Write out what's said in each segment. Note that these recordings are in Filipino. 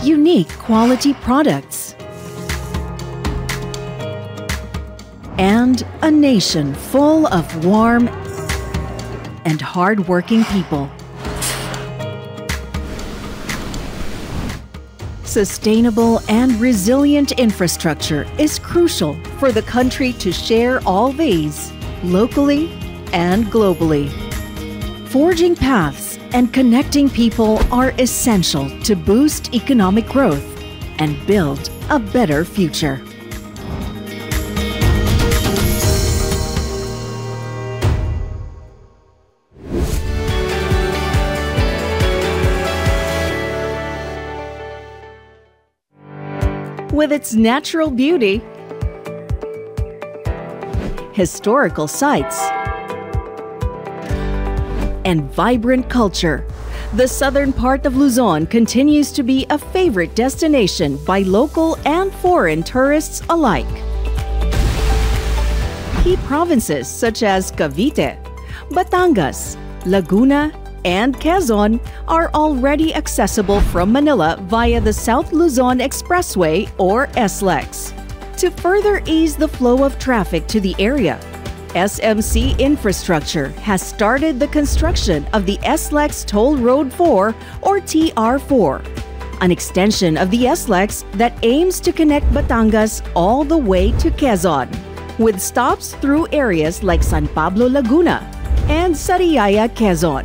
unique quality products, and a nation full of warm and hard-working people. Sustainable and resilient infrastructure is crucial for the country to share all these locally and globally. Forging paths and connecting people are essential to boost economic growth and build a better future. With its natural beauty, historical sites, and vibrant culture, the southern part of Luzon continues to be a favorite destination by local and foreign tourists alike. Key provinces such as Cavite, Batangas, Laguna, and Quezon are already accessible from Manila via the South Luzon Expressway or SLEX. To further ease the flow of traffic to the area, SMC Infrastructure has started the construction of the SLEX Toll Road 4 or TR4, an extension of the SLEX that aims to connect Batangas all the way to Quezon, with stops through areas like San Pablo, Laguna, and Sariaya, Quezon.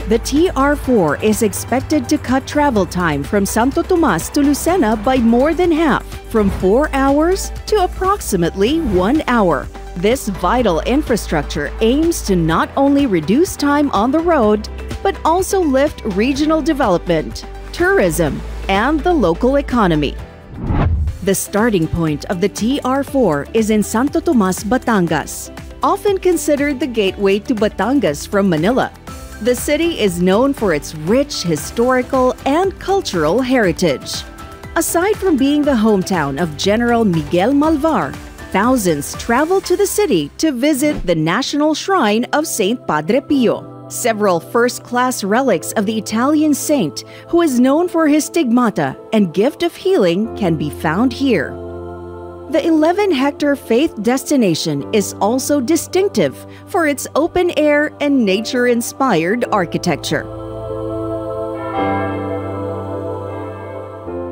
The TR4 is expected to cut travel time from Santo Tomas to Lucena by more than half, from 4 hours to approximately 1 hour. This vital infrastructure aims to not only reduce time on the road, but also lift regional development, tourism, and the local economy. The starting point of the TR4 is in Santo Tomas, Batangas, often considered the gateway to Batangas from Manila. The city is known for its rich historical and cultural heritage. Aside from being the hometown of General Miguel Malvar, thousands travel to the city to visit the National Shrine of Saint Padre Pio. Several first-class relics of the Italian saint, who is known for his stigmata and gift of healing, can be found here. The 11-hectare faith destination is also distinctive for its open-air and nature-inspired architecture.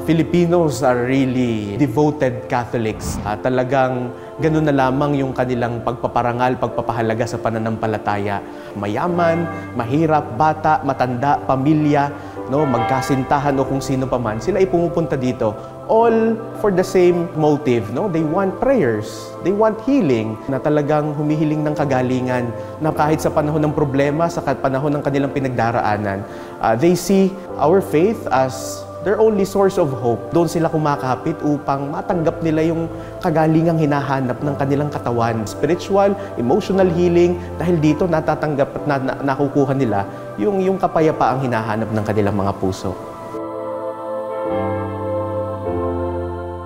Filipinos are really devoted Catholics. Talagang ganun na lamang yung kanilang pagpaparangal, pagpapahalaga sa pananampalataya. Mayaman, mahirap, bata, matanda, pamilya, no, magkasintahan o kung sino pa man, sila ay pumupunta dito. All for the same motive, no? They want prayers, they want healing, na talagang humihiling ng kagalingan, na kahit sa panahon ng problema, sa panahon ng kanilang pinagdaraanan, they see our faith as their only source of hope. Doon sila kumakapit upang matanggap nila yung kagalingang hinahanap ng kanilang katawan. Spiritual, emotional healing, dahil dito natatanggap at nakukuha nila yung kapayapaang hinahanap ng kanilang mga puso.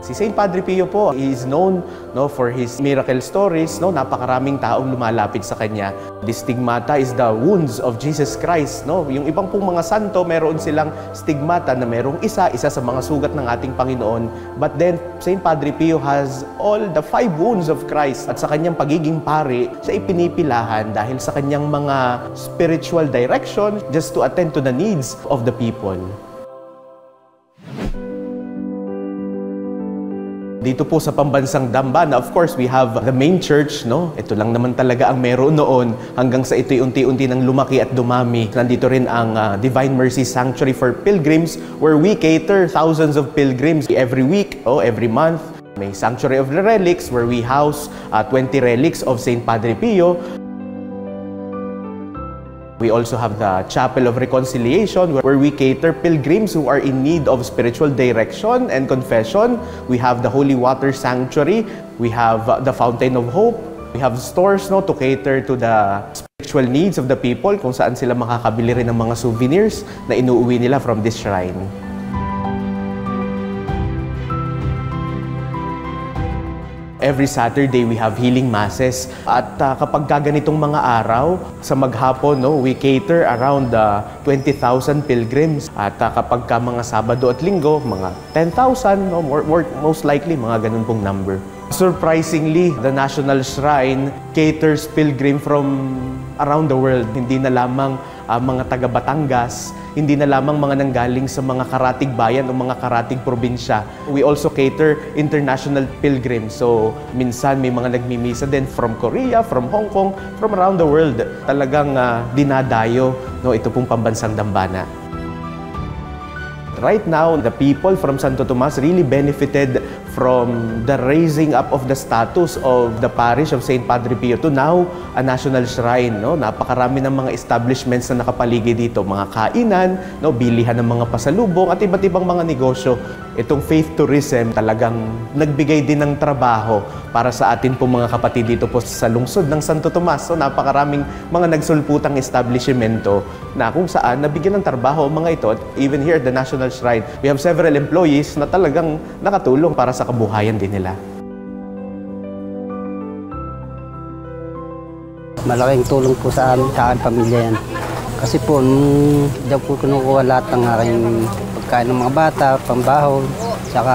Si Saint Padre Pio po, he is known, no, for his miracle stories. No? Napakaraming taong lumalapit sa kanya. The stigmata is the wounds of Jesus Christ. No? Yung ibang pong mga santo, meron silang stigmata na merong isa sa mga sugat ng ating Panginoon. But then, Saint Padre Pio has all the 5 wounds of Christ. At sa kanyang pagiging pari, siya ipinipilahan dahil sa kanyang mga spiritual direction just to attend to the needs of the people. Dito po sa pambansang Damban, of course, we have the main church, no? Ito lang naman talaga ang meron noon hanggang sa ito'y unti-unti nang lumaki at dumami. Nandito rin ang Divine Mercy Sanctuary for Pilgrims, where we cater thousands of pilgrims every week, every month. May Sanctuary of the Relics, where we house 20 relics of Saint Padre Pio. We also have the Chapel of Reconciliation, where we cater pilgrims who are in need of spiritual direction and confession. We have the Holy Water Sanctuary. We have the Fountain of Hope. We have stores, no, to cater to the spiritual needs of the people, kung saan sila makakabili rin ng mga souvenirs na inuuwi nila from this shrine. every Saturday we have healing masses. At kapag ganitong mga araw, sa maghapon, we cater around 20,000 pilgrims. At kapag mga Sabado at Linggo, mga 10,000, most likely mga ganun pong number. Surprisingly, the National Shrine caters pilgrim from around the world. Hindi na lamang mga taga Batangas, hindi na lamang mga nanggaling sa mga karatig bayan o mga karatig probinsya. We also cater international pilgrims. So, minsan may mga nagmimisa din from Korea, from Hong Kong, from around the world. Talagang dinadayo ito pong pambansang dambana. Right now, the people from Santo Tomas really benefited from the raising up of the status of the parish of St. Padre Pio to now a national shrine. Napakarami ng mga establishments na nakapaligid dito. Mga kainan, bilihan ng mga pasalubong at iba't ibang mga negosyo. Itong faith tourism talagang nagbigay din ng trabaho para sa atin po mga kapatid dito po sa lungsod ng Santo Tomas. So napakaraming mga nagsulputang establishmento na kung saan nabigyan ng trabaho mga ito. At even here at the National Shrine, we have several employees na talagang nakatulong para sa kabuhayan din nila. Malaking tulong po sa aking pamilya yan. Kasi po, diyan po kinukuha lahat ng aking pagkain ng mga bata, pambaho, saka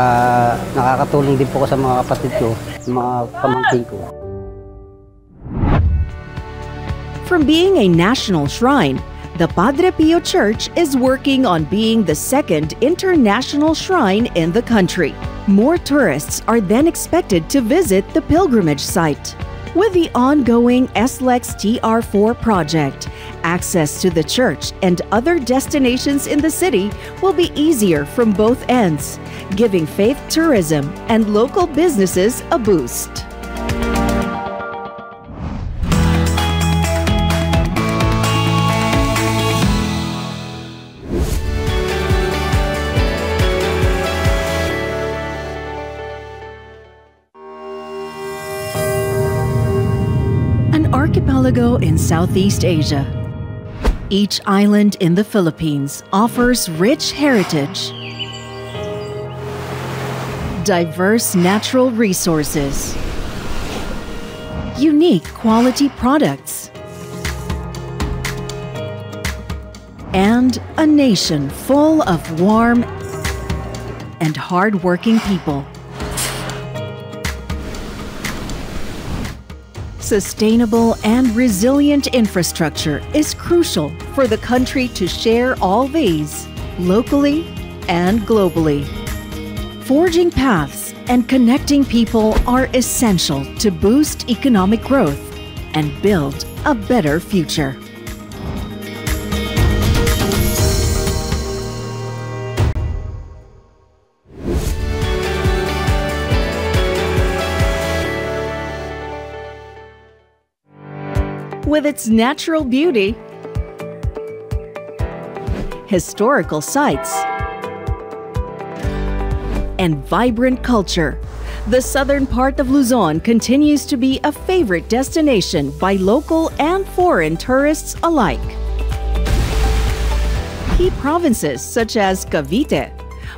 nakakatulong din po ko sa mga kapatid ko, mga pamangkin ko. From being a national shrine, the Padre Pio Church is working on being the second international shrine in the country. More tourists are then expected to visit the pilgrimage site. With the ongoing SLEX TR4 project, access to the church and other destinations in the city will be easier from both ends, giving faith tourism and local businesses a boost. Archipelago in Southeast Asia. Each island in the Philippines offers rich heritage, diverse natural resources, unique quality products, and a nation full of warm and hard-working people. Sustainable and resilient infrastructure is crucial for the country to share all these, locally and globally. Forging paths and connecting people are essential to boost economic growth and build a better future. With its natural beauty, historical sites, and vibrant culture, the southern part of Luzon continues to be a favorite destination by local and foreign tourists alike. Key provinces such as Cavite,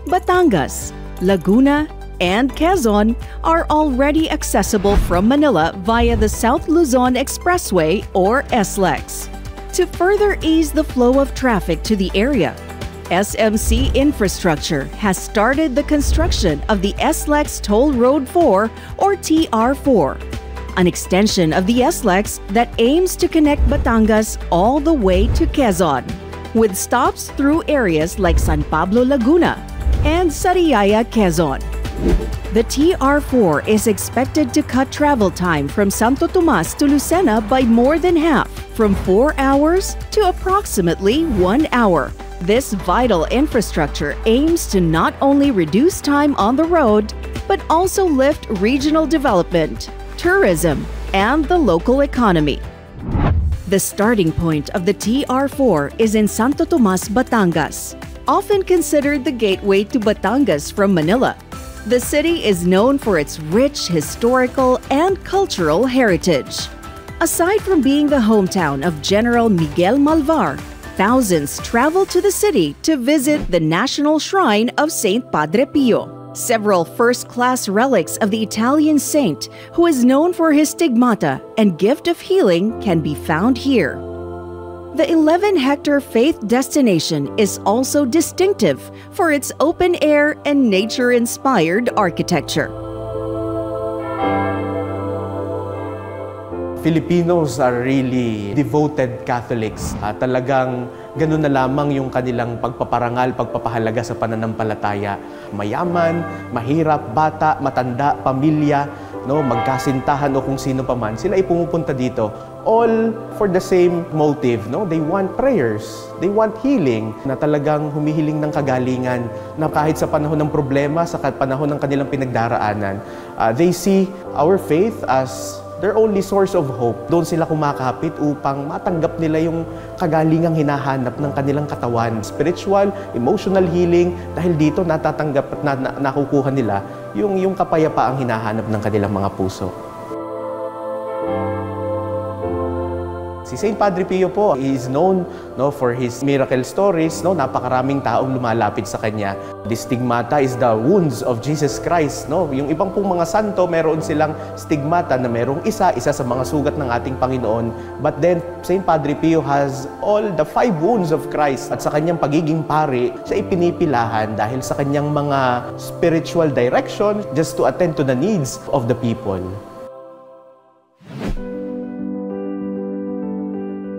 Batangas, Laguna, and Quezon are already accessible from Manila via the South Luzon Expressway or SLEX. To further ease the flow of traffic to the area, SMC Infrastructure has started the construction of the SLEX Toll Road 4 or TR4, an extension of the SLEX that aims to connect Batangas all the way to Quezon, with stops through areas like San Pablo, Laguna, and Sariaya, Quezon. The TR4 is expected to cut travel time from Santo Tomas to Lucena by more than half, from 4 hours to approximately 1 hour. This vital infrastructure aims to not only reduce time on the road, but also lift regional development, tourism, and the local economy. The starting point of the TR4 is in Santo Tomas, Batangas, often considered the gateway to Batangas from Manila. The city is known for its rich historical and cultural heritage. Aside from being the hometown of General Miguel Malvar, thousands travel to the city to visit the National Shrine of St. Padre Pio. Several first-class relics of the Italian saint, who is known for his stigmata and gift of healing, can be found here. The 11-hectare Faith Destination is also distinctive for its open-air and nature-inspired architecture. Filipinos are really devoted Catholics. Talagang ganun na lamang yung kanilang pagpaparangal, pagpapahalaga sa pananampalataya. Mayaman, mahirap, bata, matanda, pamilya, no, magkasintahan o kung sino pa man, sila ay pumupunta dito. All for the same motive, no? They want prayers, they want healing, na talagang humihiling ng kagalingan, na kahit sa panahon ng problema, sa panahon ng kanilang pinagdaraanan, they see our faith as their only source of hope. Doon sila kumakapit upang matanggap nila yung kagalingang hinahanap ng kanilang katawan. Spiritual, emotional healing, dahil dito natatanggap at nakukuha nila yung kapayapaang hinahanap ng kanilang mga puso. Si St. Padre Pio po, he is known, no, for his miracle stories. No? Napakaraming taong lumalapit sa kanya. The stigmata is the wounds of Jesus Christ. No? Yung ibang pong mga santo, meron silang stigmata na merong isa sa mga sugat ng ating Panginoon. But then, St. Padre Pio has all the 5 wounds of Christ. At sa kanyang pagiging pari, siya ipinipilahan dahil sa kanyang mga spiritual direction just to attend to the needs of the people.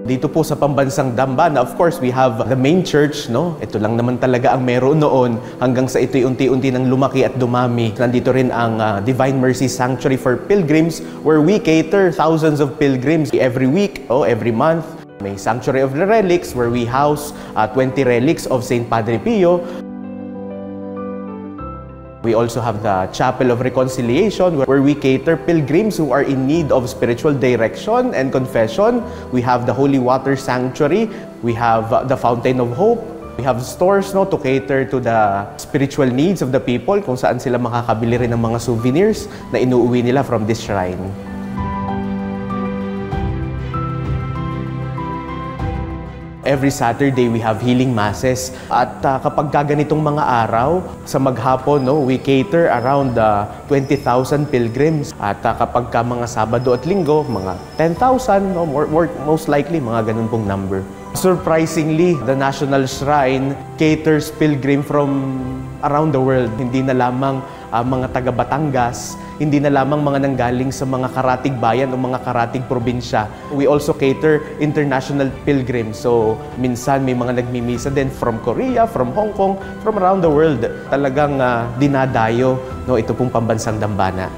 Dito po sa pambansang Dambana, of course, we have the main church, no? Ito lang naman talaga ang meron noon hanggang sa ito'y unti-unti nang lumaki at dumami. Nandito rin ang Divine Mercy Sanctuary for Pilgrims, where we cater thousands of pilgrims every week, every month. May Sanctuary of the Relics, where we house 20 relics of St. Padre Pio. We also have the Chapel of Reconciliation, where we cater pilgrims who are in need of spiritual direction and confession. We have the Holy Water Sanctuary. We have the Fountain of Hope. We have stores, no, to cater to the spiritual needs of the people, kung saan sila makakabili rin ng mga souvenirs na inuuwi nila from this shrine. Every Saturday, we have healing masses. At kapag ganitong mga araw, sa maghapon, no, we cater around 20,000 pilgrims. At kapag mga Sabado at Linggo, mga 10,000, no, most likely, mga ganun pong number. Surprisingly, the National Shrine caters pilgrim from around the world. Hindi na lamang mga taga Batangas, hindi na lamang mga nanggaling sa mga karatig bayan o mga karatig probinsya. We also cater international pilgrims. So, minsan may mga nagmimisa din from Korea, from Hong Kong, from around the world. Talagang dinadayo, no, ito pong pambansang Dambana.